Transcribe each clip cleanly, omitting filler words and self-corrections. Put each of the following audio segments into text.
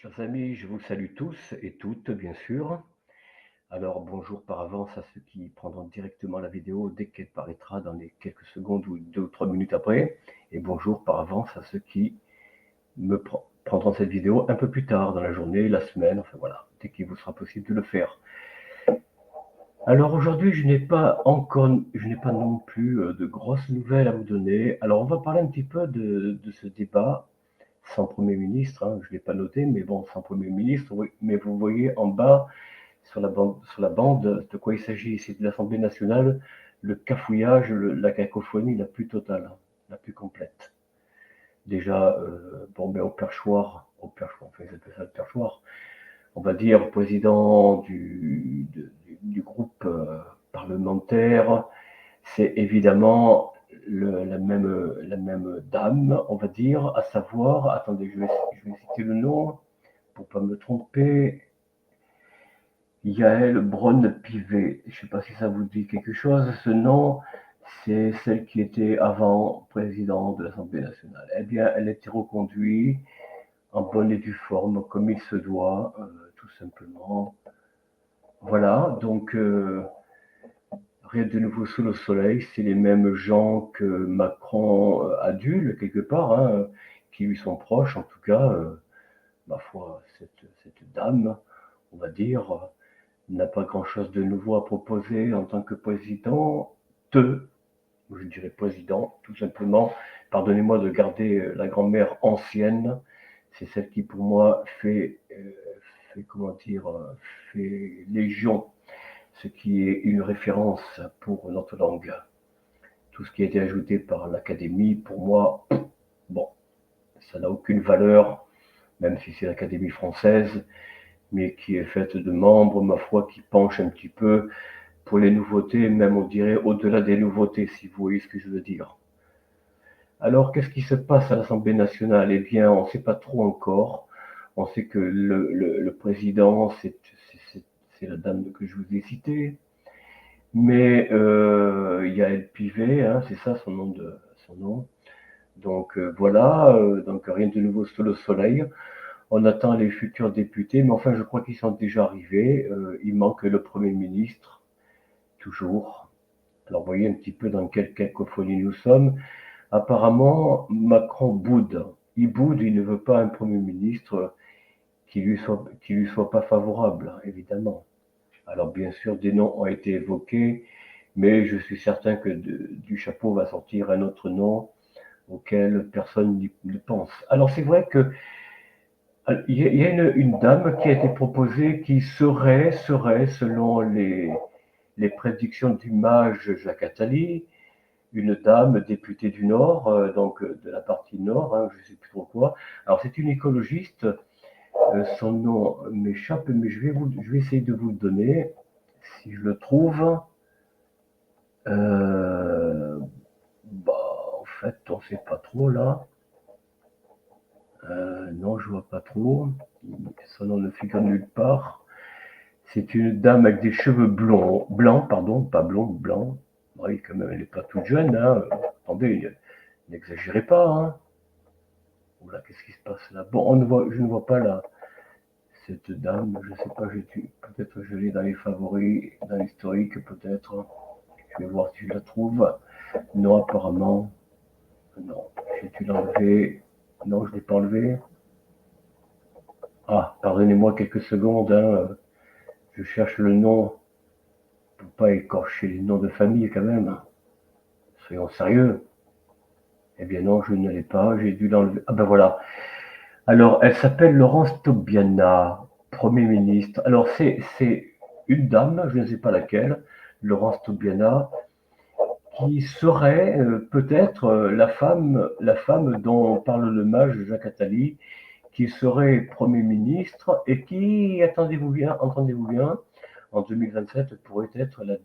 Chers amis, je vous salue tous et toutes, bien sûr. Alors, bonjour par avance à ceux qui prendront directement la vidéo dès qu'elle paraîtra dans les quelques secondes ou 2 ou 3 minutes après. Et bonjour par avance à ceux qui prendront cette vidéo un peu plus tard dans la journée, la semaine, enfin voilà, dès qu'il vous sera possible de le faire. Alors aujourd'hui, je n'ai pas non plus de grosses nouvelles à vous donner. Alors on va parler un petit peu de ce débat sans Premier ministre, hein, je ne l'ai pas noté, mais bon, sans Premier ministre, oui. Mais vous voyez en bas, sur la bande, de quoi il s'agit. C'est de l'Assemblée nationale, le cafouillage, la cacophonie la plus totale, hein, la plus complète. Déjà, bon, ben, enfin, ils appellent ça le perchoir, on va dire, président du groupe parlementaire, c'est évidemment la même dame, on va dire, à savoir, attendez, je vais citer le nom pour pas me tromper, Yaël Braun-Pivet. Je ne sais pas si ça vous dit quelque chose, ce nom, c'est celle qui était avant présidente de l'Assemblée nationale. Eh bien, elle a été reconduite en bonne et due forme, comme il se doit, tout simplement. Voilà, donc rien de nouveau sous le soleil, c'est les mêmes gens que Macron adule quelque part, hein, qui lui sont proches en tout cas. Ma foi, cette dame, on va dire, n'a pas grand-chose de nouveau à proposer en tant que président je dirais président, tout simplement. Pardonnez-moi de garder la grand-mère ancienne, c'est celle qui pour moi comment dire, fait légion, ce qui est une référence pour notre langue. Tout ce qui a été ajouté par l'Académie, pour moi, bon, ça n'a aucune valeur, même si c'est l'Académie française, mais qui est faite de membres, ma foi, qui penchent un petit peu pour les nouveautés, même on dirait au-delà des nouveautés, si vous voyez ce que je veux dire. Alors, qu'est-ce qui se passe à l'Assemblée nationale? Eh bien, on ne sait pas trop encore. On sait que le président, c'est la dame que je vous ai citée. Mais il y a El Pivet, hein, c'est ça son nom. Donc voilà, donc rien de nouveau sous le soleil. On attend les futurs députés, mais enfin je crois qu'ils sont déjà arrivés. Il manque le Premier ministre, toujours. Alors vous voyez un petit peu dans quelle cacophonie nous sommes. Apparemment, Macron boude. Il boude, il ne veut pas un Premier ministre qui lui soit pas favorable, évidemment. Alors bien sûr, des noms ont été évoqués, mais je suis certain que du chapeau va sortir un autre nom auquel personne ne pense. Alors c'est vrai que il y a une dame qui a été proposée qui serait selon les prédictions du mage Jacques Attali, une dame députée du Nord, donc de la partie Nord, hein, je ne sais plus trop quoi. Alors c'est une écologiste, son nom m'échappe, mais je vais essayer de vous le donner, si je le trouve. Bah, en fait, on ne sait pas trop là. Non, je vois pas trop. Son nom ne figure nulle part. C'est une dame avec des cheveux blancs, pardon, pas blonds, blancs. Oui, quand même, elle n'est pas toute jeune, hein. Attendez, n'exagérez pas, hein. Oula, qu'est-ce qui se passe là? Bon, je ne vois pas là cette dame, je sais pas, peut-être je l'ai dans les favoris, dans l'historique, peut-être. Je vais voir si je la trouve. Non, apparemment, non. J'ai dû l'enlever. Non, je ne l'ai pas enlevé. Ah, pardonnez-moi quelques secondes, hein. Je cherche le nom pour pas écorcher les noms de famille quand même. Soyons sérieux. Eh bien non, je ne l'ai pas, j'ai dû l'enlever. Ah ben voilà. Alors, elle s'appelle Laurence Tobiana, Premier ministre. Alors, c'est une dame, je ne sais pas laquelle, Laurence Tobiana, qui serait peut-être la femme dont parle le mage Jacques Attali, qui serait Premier ministre et qui, entendez-vous bien, en 2027 pourrait être le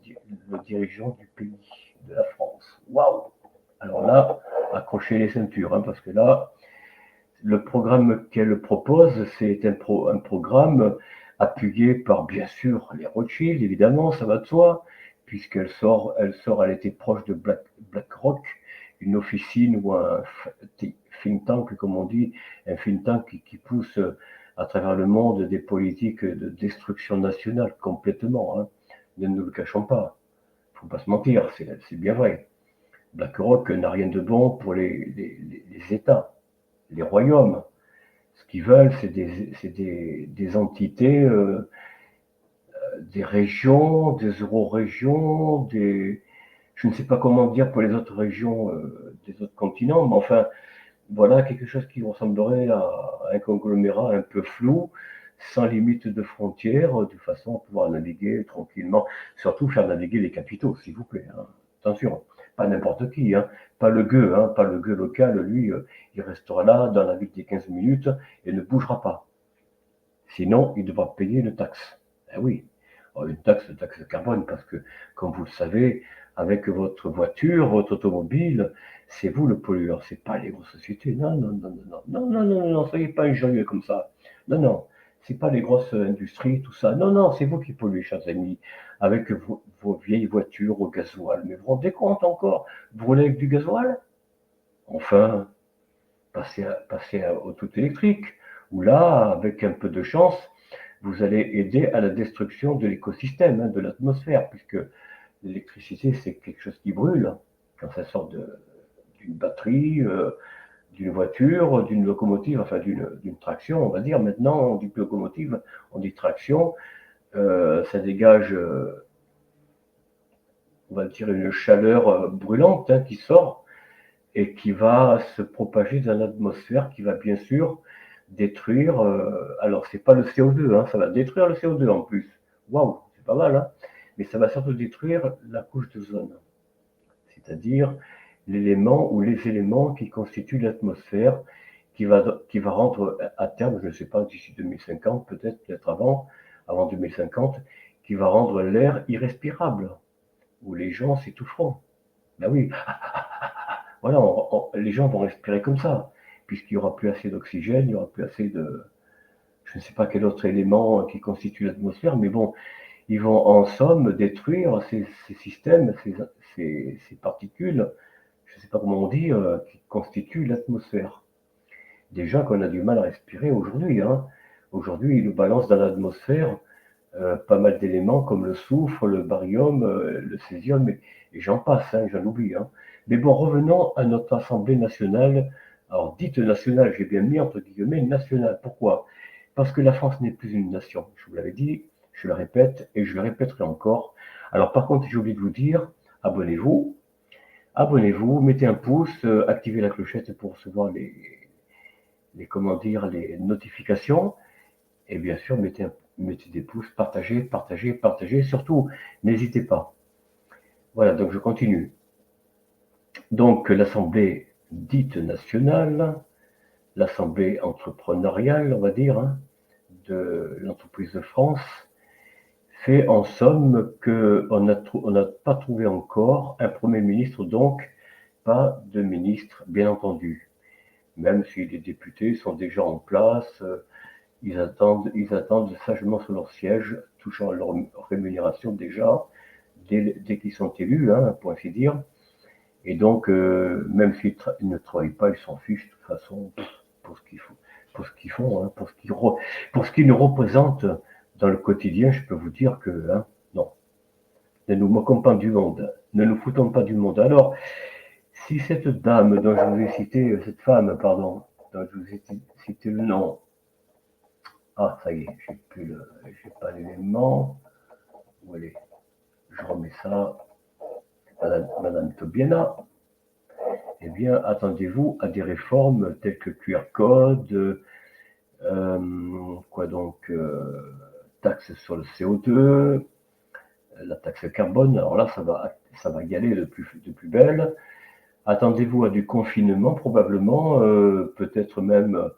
dirigeant du pays, de la France. Waouh! Alors là, accrochez les ceintures, hein, parce que là, le programme qu'elle propose, c'est un programme appuyé par, bien sûr, les Rothschild, évidemment, ça va de soi, elle était proche de BlackRock, une officine ou un think tank, comme on dit, un think tank qui pousse à travers le monde des politiques de destruction nationale complètement, hein. Ne nous le cachons pas. Faut pas se mentir, c'est bien vrai. BlackRock n'a rien de bon pour les États, les royaumes. Ce qu'ils veulent, c'est des entités, des régions, des euro-régions, je ne sais pas comment dire pour les autres régions des autres continents, mais enfin, voilà quelque chose qui ressemblerait à un conglomérat un peu flou, sans limite de frontières, de façon à pouvoir naviguer tranquillement, surtout faire naviguer les capitaux, s'il vous plaît, hein. Attention, pas n'importe qui, hein. Pas le gueux, hein, pas le gueux local, lui, il restera là dans la ville des 15 minutes et ne bougera pas. Sinon, il devra payer une taxe. Eh oui, une taxe carbone, parce que, comme vous le savez, avec votre voiture, votre automobile, c'est vous le pollueur, c'est pas les grosses sociétés. Non, non, non, non, non, non, non, non, non, soyez pas injurieux comme ça. Non, non, c'est pas les grosses industries, tout ça. Non, non, c'est vous qui polluez, chers amis, avec vos vieilles voitures au gasoil. Mais vous vous rendez compte encore, vous roulez avec du gasoil? Enfin, au tout électrique, où là, avec un peu de chance, vous allez aider à la destruction de l'écosystème, hein, de l'atmosphère, puisque l'électricité, c'est quelque chose qui brûle quand ça sort d'une batterie, d'une voiture, d'une locomotive, enfin d'une traction, on va dire. Maintenant, on dit plus locomotive, on dit traction. Ça dégage, on va dire, une chaleur brûlante, hein, qui sort et qui va se propager dans l'atmosphère, qui va bien sûr détruire. Alors, c'est pas le CO2, hein, ça va détruire le CO2 en plus. Waouh, c'est pas mal, hein. Mais ça va surtout détruire la couche d'ozone, c'est-à-dire l'élément ou les éléments qui constituent l'atmosphère, qui va rendre à terme, je ne sais pas, d'ici 2050, peut-être avant 2050, qui va rendre l'air irrespirable, où les gens s'étoufferont. Ben oui, voilà, les gens vont respirer comme ça, puisqu'il n'y aura plus assez d'oxygène, il n'y aura plus assez de, je ne sais pas quel autre élément qui constitue l'atmosphère, mais bon, ils vont en somme détruire ces systèmes, ces particules, je ne sais pas comment on dit, qui constituent l'atmosphère. Déjà qu'on a du mal à respirer aujourd'hui, hein. Aujourd'hui, ils nous balancent dans l'atmosphère pas mal d'éléments comme le soufre, le barium, le césium, et j'en passe, hein, j'en oublie, hein. Mais bon, revenons à notre Assemblée nationale. Alors, dite nationale, j'ai bien mis entre guillemets nationale. Pourquoi? Parce que la France n'est plus une nation. Je vous l'avais dit, je le répète, et je le répéterai encore. Alors, par contre, j'ai oublié de vous dire, abonnez-vous, abonnez-vous, mettez un pouce, activez la clochette pour recevoir comment dire, les notifications. Et bien sûr, mettez des pouces, partagez, partagez, partagez. Surtout, n'hésitez pas. Voilà, donc je continue. Donc, l'Assemblée dite nationale, l'Assemblée entrepreneuriale, on va dire, hein, de l'entreprise de France, fait en somme qu'on n'a pas trouvé encore un Premier ministre, donc pas de ministre, bien entendu. Même si les députés sont déjà en place, ils attendent sagement sur leur siège, touchant leur rémunération déjà, dès qu'ils sont élus, hein, pour ainsi dire. Et donc, même s'ils ne travaillent pas, ils s'en fichent de toute façon pour ce qu'ils font, hein, pour ce qu'ils nous représentent dans le quotidien. Je peux vous dire que, hein, non, ne nous moquons pas du monde, ne nous foutons pas du monde. Alors, si cette dame dont je vous ai cité, cette femme, pardon, dont je vous ai cité le nom, ah, ça y est, j'ai pas l'élément. Où elle est? Je remets ça. Madame Tobiana. Eh bien, attendez-vous à des réformes telles que QR code, quoi donc, taxe sur le CO2, la taxe carbone. Alors là, ça va y aller de plus belle. Attendez-vous à du confinement, probablement, peut-être même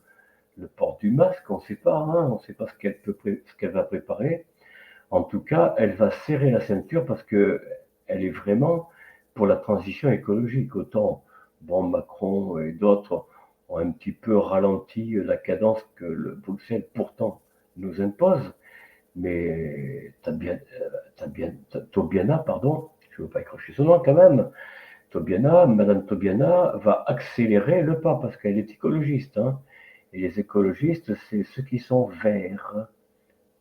le port du masque, on ne sait pas, hein, on ne sait pas ce qu'elle va préparer. En tout cas, elle va serrer la ceinture parce que elle est vraiment pour la transition écologique. Autant, bon, Macron et d'autres ont un petit peu ralenti la cadence que le Bruxelles pourtant nous impose. Mais Tobiana, pardon, je ne veux pas écorcher son nom quand même. Madame Tobiana va accélérer le pas parce qu'elle est écologiste, hein. Et les écologistes, c'est ceux qui sont verts,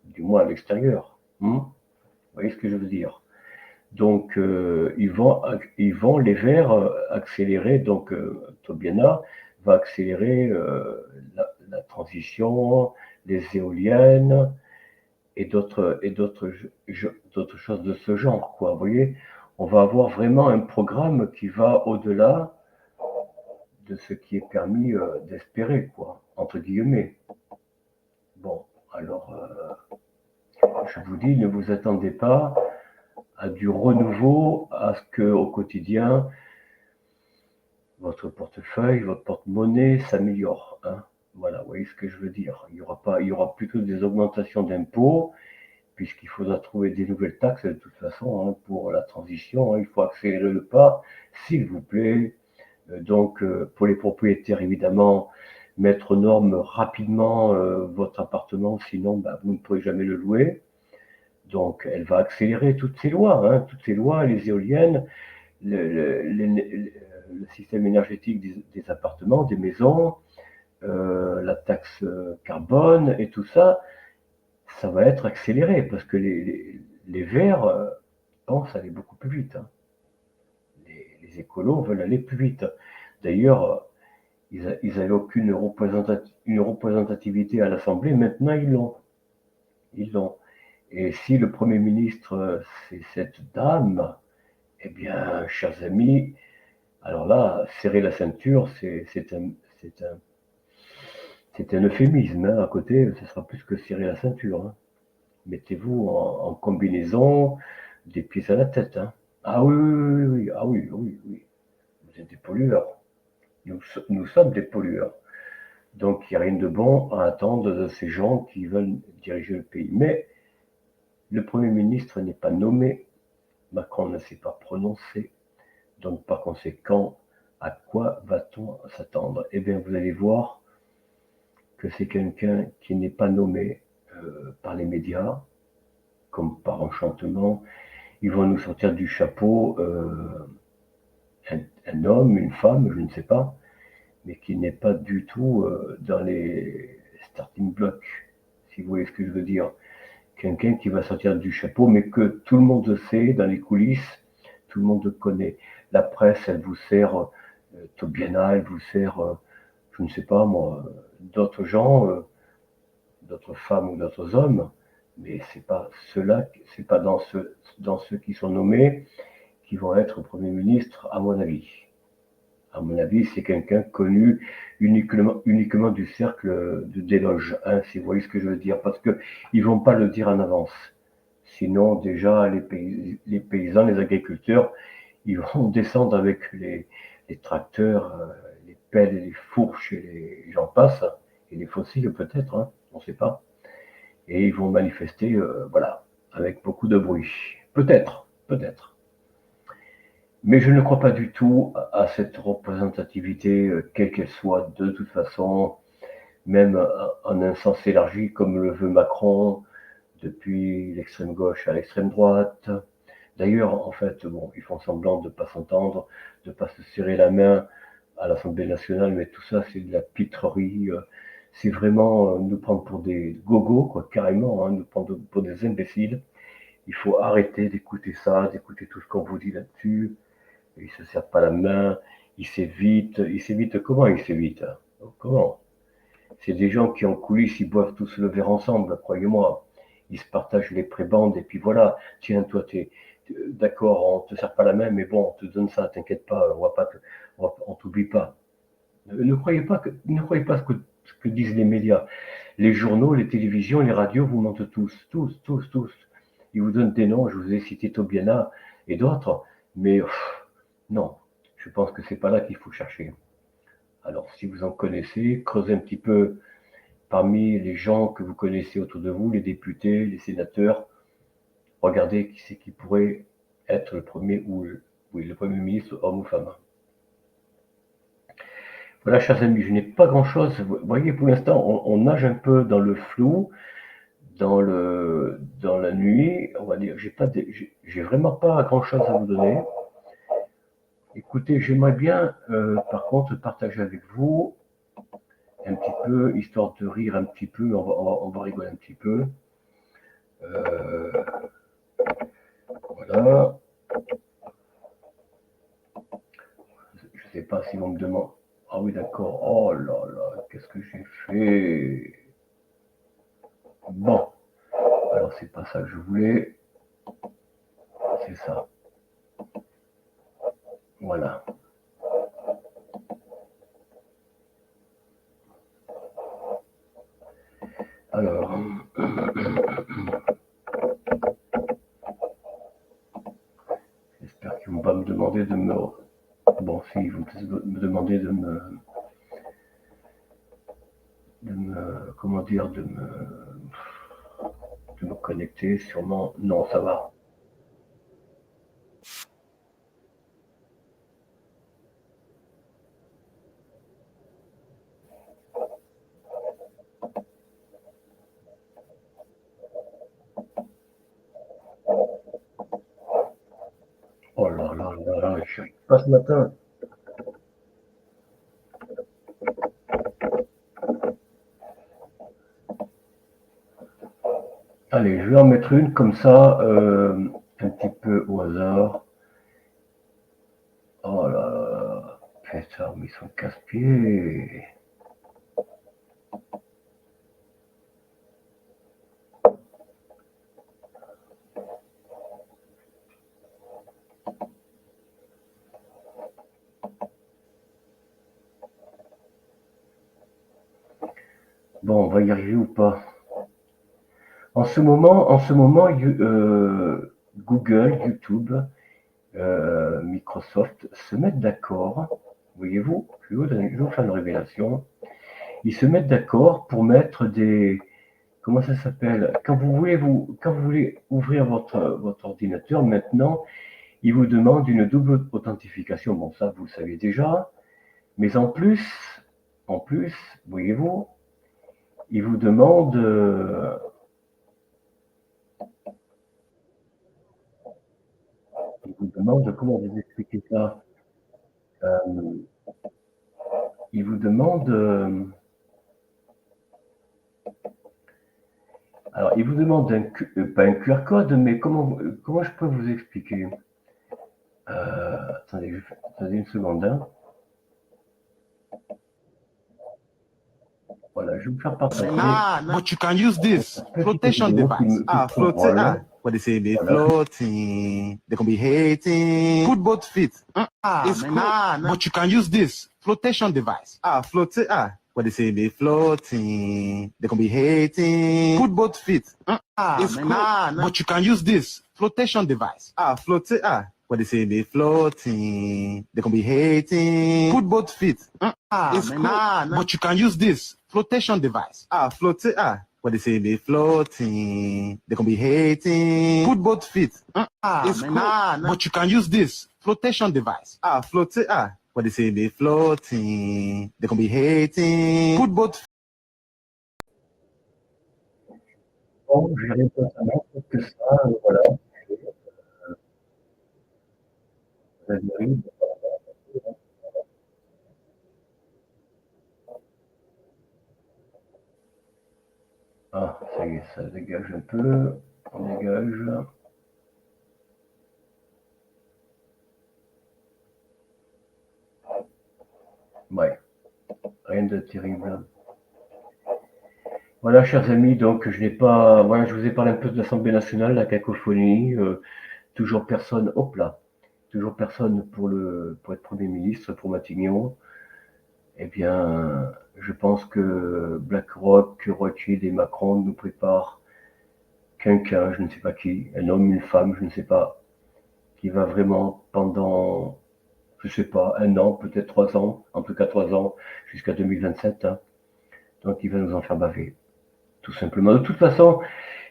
du moins à l'extérieur. Vous voyez ce que je veux dire? Donc, ils vont les verts accélérer. Donc, Tobiana va accélérer la transition, les éoliennes d'autres choses de ce genre, quoi. Vous voyez, on va avoir vraiment un programme qui va au-delà de ce qui est permis d'espérer, quoi, entre guillemets. Bon, alors, je vous dis, ne vous attendez pas à du renouveau, à ce que au quotidien, votre portefeuille, votre porte-monnaie s'améliore. Hein. Voilà, vous voyez ce que je veux dire. Il y aura plutôt des augmentations d'impôts, puisqu'il faudra trouver des nouvelles taxes de toute façon pour la transition. Il faut accélérer le pas, s'il vous plaît. Donc, pour les propriétaires, évidemment, mettre aux normes rapidement votre appartement, sinon vous ne pourrez jamais le louer. Donc, elle va accélérer toutes ces lois, les éoliennes, le système énergétique des appartements, des maisons, la taxe carbone et tout ça, ça va être accéléré parce que les Verts pensent aller beaucoup plus vite. Hein. Les écolos veulent aller plus vite. D'ailleurs, ils n'avaient aucune représentativité à l'Assemblée, maintenant ils l'ont. Ils l'ont. Et si le Premier ministre, c'est cette dame, eh bien, chers amis, alors là, serrer la ceinture, c'est un euphémisme. Hein. À côté, ce sera plus que serrer la ceinture. Hein. Mettez-vous en combinaison, des pieds à la tête. Hein. Ah oui, oui, oui, oui, ah oui, oui, oui. Vous êtes des pollueurs. Nous sommes des pollueurs. Donc il n'y a rien de bon à attendre de ces gens qui veulent diriger le pays. Mais le Premier ministre n'est pas nommé, Macron ne s'est pas prononcé, donc par conséquent, à quoi va-t-on s'attendre? Eh bien, vous allez voir que c'est quelqu'un qui n'est pas nommé par les médias, comme par enchantement. Ils vont nous sortir du chapeau un homme, une femme, je ne sais pas, mais qui n'est pas du tout dans les starting blocks, si vous voyez ce que je veux dire. Quelqu'un qui va sortir du chapeau, mais que tout le monde sait dans les coulisses, tout le monde connaît. La presse, elle vous sert Tobiana, elle vous sert, je ne sais pas moi, d'autres gens, d'autres femmes ou d'autres hommes, mais c'est pas ceux-là, c'est pas dans ceux qui sont nommés qui vont être Premier ministre, à mon avis. À mon avis, c'est quelqu'un connu uniquement du cercle des loges, hein, si vous voyez ce que je veux dire, parce que ils vont pas le dire en avance. Sinon, déjà, les paysans, les agriculteurs, ils vont descendre avec les tracteurs, les pelles, les fourches et j'en passe, et les fossiles peut-être, hein, on ne sait pas. Et ils vont manifester, voilà, avec beaucoup de bruit. Peut-être, peut-être. Mais je ne crois pas du tout à cette représentativité, quelle qu'elle soit, de toute façon, même en un sens élargi comme le veut Macron, depuis l'extrême gauche à l'extrême droite. D'ailleurs, en fait, bon, ils font semblant de ne pas s'entendre, de ne pas se serrer la main à l'Assemblée nationale, mais tout ça, c'est de la pitrerie. C'est vraiment nous prendre pour des gogos, quoi, carrément, hein, nous prendre pour des imbéciles. Il faut arrêter d'écouter ça, d'écouter tout ce qu'on vous dit là-dessus. Il se serre pas la main, il s'évite comment il s'évite? Comment? C'est des gens qui en coulisses, ils boivent tous le verre ensemble, croyez-moi. Ils se partagent les prébendes et puis voilà. Tiens, toi, d'accord, on te serre pas la main, mais bon, on te donne ça, t'inquiète pas, on t'oublie pas. Ne croyez pas ce que disent les médias. Les journaux, les télévisions, les radios vous mentent tous, tous, tous, tous. Ils vous donnent des noms, je vous ai cité Tobiana et d'autres, mais non, je pense que c'est pas là qu'il faut chercher. Alors, si vous en connaissez, creusez un petit peu parmi les gens que vous connaissez autour de vous, les députés, les sénateurs, regardez qui c'est qui pourrait être le premier le premier ministre, homme ou femme. Voilà, chers amis, je n'ai pas grand-chose. Vous voyez, pour l'instant, on nage un peu dans le flou, dans la nuit. On va dire, j'ai vraiment pas grand-chose à vous donner. Écoutez, j'aimerais bien, par contre, partager avec vous un petit peu, histoire de rire un petit peu, on va rigoler un petit peu. Voilà. Je ne sais pas si on me demande. Ah oui, d'accord. Oh là là, qu'est-ce que j'ai fait? Bon, alors c'est pas ça que je voulais. C'est ça. Voilà. Alors, j'espère qu'ils vont pas me demander de me. Bon, si, ils vont me demander comment dire, de me connecter. Sûrement, non, ça va. Oh là là là là, je suis pas ce matin. Allez, je vais en mettre une comme ça, un petit peu au hasard. Oh là là, putain, mais ils sont casse-pieds. Bon, on va y arriver ou pas? En ce moment, Google, YouTube, Microsoft se mettent d'accord. Voyez-vous, je vais vous faire une révélation. Ils se mettent d'accord pour mettre des. Comment ça s'appelle? Quand vous voulez ouvrir votre ordinateur, maintenant, ils vous demandent une double authentification. Bon, ça, vous le saviez déjà. Mais en plus, voyez-vous, ils vous demandent. Ils vous demandent comment vous expliquer ça. Euh, ils vous demandent. Alors, ils vous demandent pas un QR code, mais comment je peux vous expliquer? Attendez, attendez une seconde, hein. Voilà, je vais vous faire partager. But you can use this flotation device. Floating. What they say, they Voilà. floating. They can be hating. Put both feet. It's cool. But you can use this flotation device. Floating. What they say, they floating. They can be hating. Put both feet. It's cool. But you can use this flotation device. Floating. What they say, they floating. They can be hating. Put both feet. It's cool. But you can use this flotation device. Floating. What they say, they floating. They can be hating. Put both feet. It's cool. But you can use this flotation device. Floating. What they say, they floating. They can be hating. Put both. Bon, je vais pas ça que ça, voilà. Ah, ça y est, ça dégage un peu. On dégage. Ouais, rien de terrible. Voilà, chers amis, donc je n'ai pas. Voilà, je vous ai parlé un peu de l'Assemblée nationale, la cacophonie. Toujours personne, hop là, toujours personne pour être Premier ministre, pour Matignon. Eh bien, je pense que BlackRock, Rothschild et Macron nous préparent quelqu'un, je ne sais pas qui, un homme, une femme, je ne sais pas, qui va vraiment pendant, je ne sais pas, un an, peut-être 3 ans, en tout cas 3 ans, jusqu'à 2027, hein. Donc il va nous en faire baver, tout simplement. De toute façon,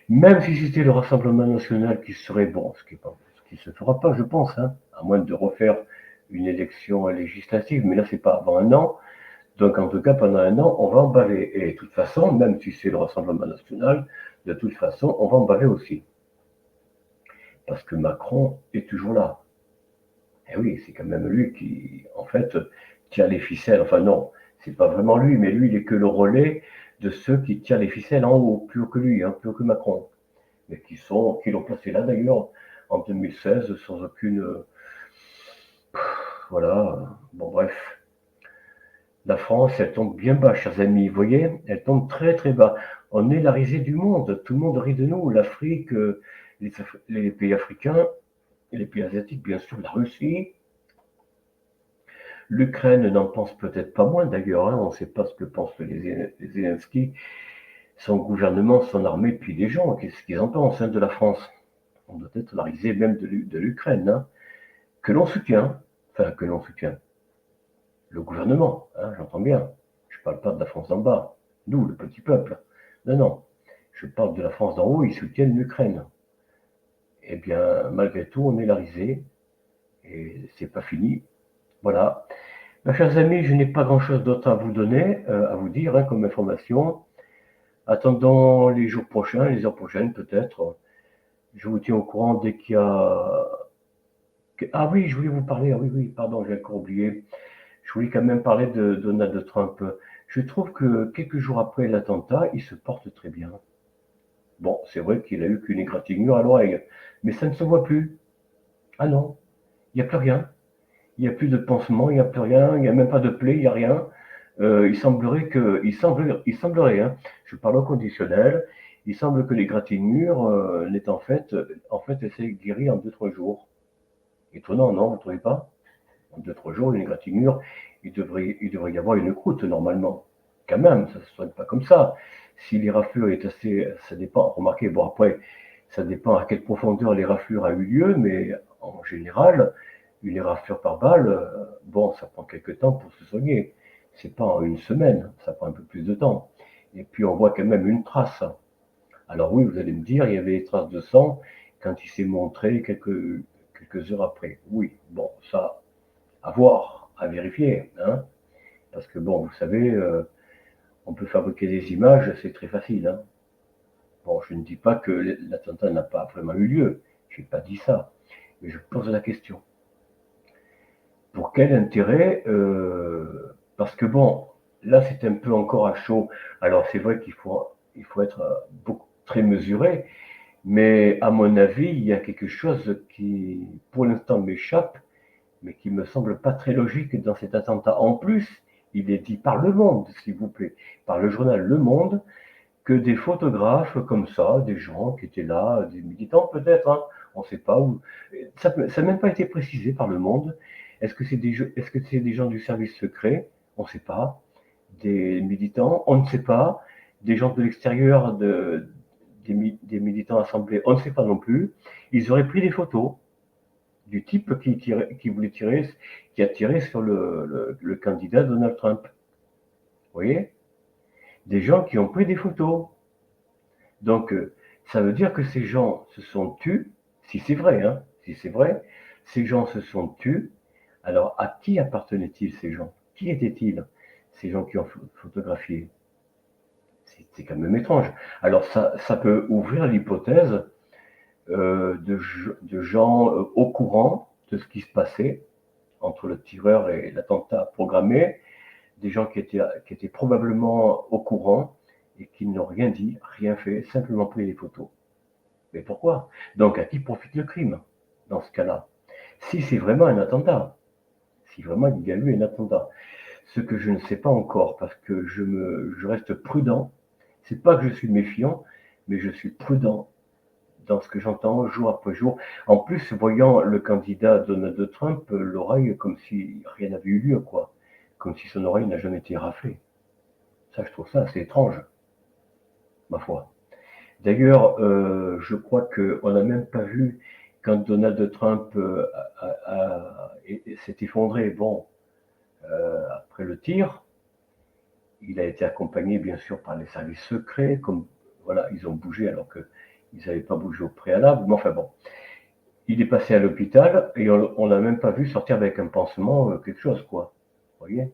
même si c'était le Rassemblement national qui serait bon, ce qui se fera pas, je pense, hein, à moins de refaire une élection législative, mais là c'est pas avant un an. Donc en tout cas, pendant un an, on va en baver. Et de toute façon, même si c'est le Rassemblement national, de toute façon, on va en baver aussi. Parce que Macron est toujours là. Et oui, c'est quand même lui qui, en fait, tient les ficelles. Enfin non, C'est pas vraiment lui, mais lui, il est que le relais de ceux qui tirent les ficelles en haut, plus haut que lui, hein, plus haut que Macron. Mais qui l'ont placé là d'ailleurs en 2016 sans aucune. Voilà. Bon, bref. La France, elle tombe bien bas, chers amis. Vous voyez, elle tombe très très bas. On est la risée du monde. Tout le monde rit de nous. L'Afrique, les pays africains, et les pays asiatiques, bien sûr, la Russie. L'Ukraine n'en pense peut-être pas moins d'ailleurs. Hein. On ne sait pas ce que pensent les Zelensky, son gouvernement, son armée, puis les gens. Qu'est-ce qu'ils en pensent hein, de la France? On doit être la risée même de l'Ukraine, hein, que l'on soutient. Enfin, que l'on soutient. Le gouvernement, hein, j'entends bien. Je ne parle pas de la France d'en bas. Nous, le petit peuple. Non, non. Je parle de la France d'en haut, ils soutiennent l'Ukraine. Eh bien, malgré tout, on est la risée. Et c'est pas fini. Voilà. Mes chers amis, je n'ai pas grand-chose d'autre à vous donner, à vous dire hein, comme information. Attendons les jours prochains, les heures prochaines peut-être. Je vous tiens au courant dès qu'il y a. Ah oui, je voulais vous parler. Ah oui, oui, pardon, j'ai encore oublié. Je voulais quand même parler de Donald Trump. Je trouve que quelques jours après l'attentat, il se porte très bien. Bon, c'est vrai qu'il a eu qu'une égratignure à l'oreille, mais ça ne se voit plus. Ah non, il n'y a plus rien. Il n'y a plus de pansement, il n'y a plus rien, il n'y a même pas de plaie, il n'y a rien. Il semblerait, hein, je parle au conditionnel, il semble que l'égratignure n'est en fait, elle s'est guérie en 2-3 jours. Étonnant, non, vous ne trouvez pas? En 2-3 jours, une égratignure, il devrait y avoir une croûte normalement. Quand même, ça ne se soigne pas comme ça. Si les raflures est assez, ça dépend. Remarquez, bon après, ça dépend à quelle profondeur les raflures a eu lieu, mais en général, une éraflure par balle, bon, ça prend quelques temps pour se soigner. C'est pas en une semaine, ça prend un peu plus de temps. Et puis on voit quand même une trace. Alors oui, vous allez me dire, il y avait des traces de sang quand il s'est montré quelques heures après. Oui, bon, ça, à voir, à vérifier, hein. Parce que bon, vous savez, on peut fabriquer des images, c'est très facile, hein. Bon, je ne dis pas que l'attentat n'a pas vraiment eu lieu, je n'ai pas dit ça, mais je pose la question. Pour quel intérêt parce que bon, là c'est un peu encore à chaud. Alors c'est vrai il faut être beaucoup, très mesuré, mais à mon avis, il y a quelque chose qui, pour l'instant, m'échappe, mais qui me semble pas très logique dans cet attentat. En plus, il est dit par Le Monde, s'il vous plaît, par le journal Le Monde, que des photographes comme ça, des gens qui étaient là, des militants peut-être, hein, on ne sait pas où. Ça n'a même pas été précisé par Le Monde. Est-ce que c'est des gens du service secret? On ne sait pas. Des militants? On ne sait pas. Des gens de l'extérieur, des militants assemblés? On ne sait pas non plus. Ils auraient pris des photos du type qui voulait tirer, qui a tiré sur le candidat Donald Trump. Vous voyez? Des gens qui ont pris des photos. Donc, ça veut dire que ces gens se sont tus, si c'est vrai, hein, si c'est vrai, ces gens se sont tus. Alors, à qui appartenaient-ils ces gens? Qui étaient-ils, ces gens qui ont photographié? C'est quand même étrange. Alors, ça peut ouvrir l'hypothèse de gens au courant de ce qui se passait entre le tireur et l'attentat programmé, des gens qui étaient probablement au courant et qui n'ont rien dit, rien fait, simplement pris des photos. Mais pourquoi? Donc à qui profite le crime dans ce cas-là? Si c'est vraiment un attentat, si vraiment il y a eu un attentat, ce que je ne sais pas encore parce que je reste prudent. C'est pas que je suis méfiant, mais je suis prudent dans ce que j'entends jour après jour. En plus, voyant le candidat Donald Trump, l'oreille comme si rien n'avait eu lieu, quoi. Comme si son oreille n'a jamais été raflée. Ça, je trouve ça assez étrange, ma foi. D'ailleurs, je crois qu'on n'a même pas vu quand Donald Trump s'est effondré. Bon, après le tir, il a été accompagné bien sûr par les services secrets, comme voilà, ils ont bougé alors qu'ils n'avaient pas bougé au préalable. Mais enfin bon, il est passé à l'hôpital et on l'a même pas vu sortir avec un pansement, quelque chose quoi. Vous voyez,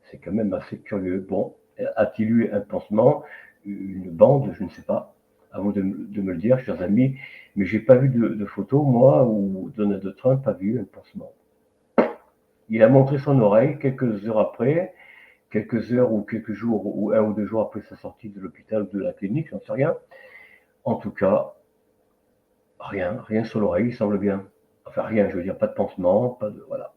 c'est quand même assez curieux. Bon, a-t-il eu un pansement, une bande, je ne sais pas. À vous de me le dire, chers amis. Mais j'ai pas vu de photo, moi, où Donald Trump a vu un pansement. Il a montré son oreille quelques heures après, quelques heures ou quelques jours ou 1 ou 2 jours après sa sortie de l'hôpital ou de la clinique, j'en sais rien. En tout cas, rien sur l'oreille, il semble bien. Enfin, rien, je veux dire, pas de pansement, pas de. Voilà.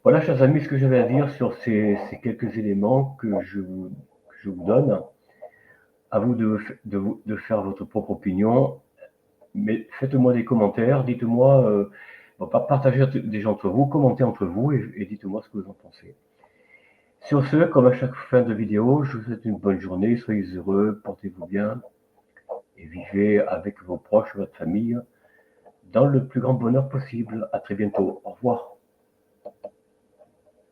Voilà, chers amis, ce que j'avais à dire sur ces quelques éléments que je vous donne. À vous de faire votre propre opinion. Mais faites-moi des commentaires, dites-moi, partagez déjà entre vous, commentez entre vous et dites-moi ce que vous en pensez. Sur ce, comme à chaque fin de vidéo, je vous souhaite une bonne journée, soyez heureux, portez-vous bien et vivez avec vos proches, votre famille, dans le plus grand bonheur possible. À très bientôt. Au revoir.